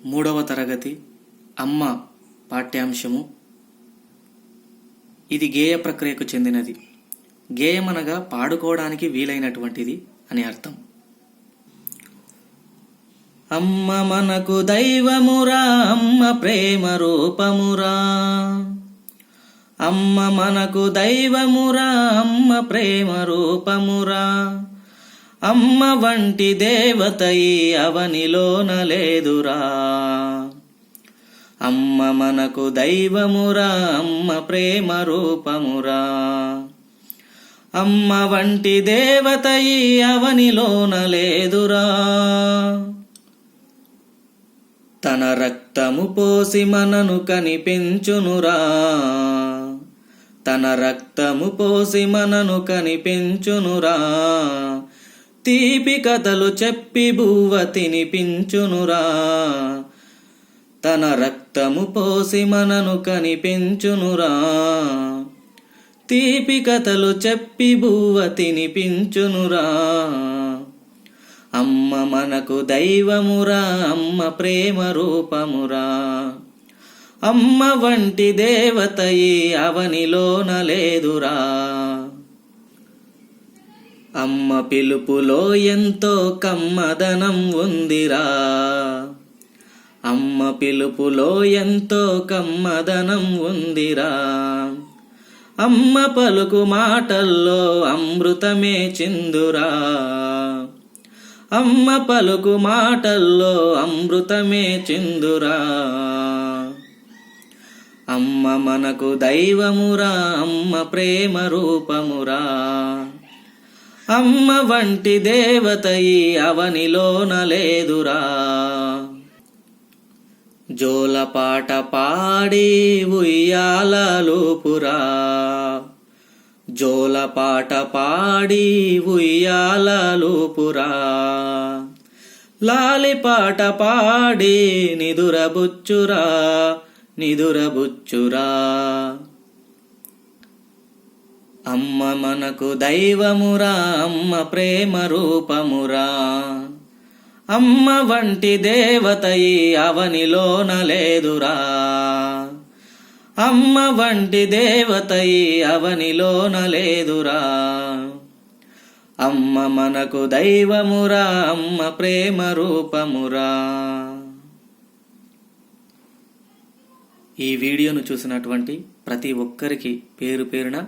3వ తరగతి అమ్మ పాఠ్యాంశము. ఇది గేయ ప్రక్రియకు చెందినది. గేయమనగా పాడుకోవడానికి వీలైనటువంటిది అని అర్థం. అమ్మ మనకు దైవమురా, అమ్మ ప్రేమ రూపమురా. అమ్మ మనకు దైవమురా, అమ్మ ప్రేమ రూపమురా. అమ్మ వంటి దేవత ఈ అవనిలోన లేదురా. అమ్మ మనకు దైవమురా, అమ్మ ప్రేమ రూపమురా. అమ్మ వంటి దేవత ఈ అవనిలోన లేదురా. తన రక్తము పోసి మనను కనిపించునురా. తన రక్తము పోసి మనను కనిపించునురా. తీపి కథలు చెప్పి బువ్వ తినిపించునురా. తన రక్తము పోసి మనను కనిపించునురా. తీపి కథలు చెప్పి బువ్వ తినిపించునురా. అమ్మ మనకు దైవమురా, అమ్మ ప్రేమ రూపమురా. అమ్మ వంటి దేవత ఈ అవనిలోన లేదురా. అమ్మ పిలుపులో ఎంతో కమ్మదనం ఉందిరా. అమ్మ పిలుపులో ఎంతో కమ్మదనం ఉందిరా. అమ్మ పలుకు మాటల్లో అమృతమే చిందురా. అమ్మ పలుకు మాటల్లో అమృతమే చిందురా. అమ్మ మనకు దైవమురా, అమ్మ ప్రేమ రూపమురా. అమ్మ వంటి దేవత ఈ అవనిలోన లేదురా. జోలపాట పాడి ఉయ్యాలూపురా. జోలపాట పాడి ఉయ్యాలూపురా. లాలిపాట పాడి నిదురబుచ్చురా, నిదురబుచ్చురా. అమ్మ మనకు దైవమురా, అమ్మ ప్రేమ రూపమురా. అమ్మ వంటి దేవత ఈ అవనిలోన లేదురా. అమ్మ వంటి దేవత ఈ అవనిలోన లేదురా. అమ్మ మనకు దైవమురా, అమ్మ ప్రేమ రూపమురా. ఈ వీడియోను చూసినటువంటి ప్రతి ఒక్కరికి పేరు పేరున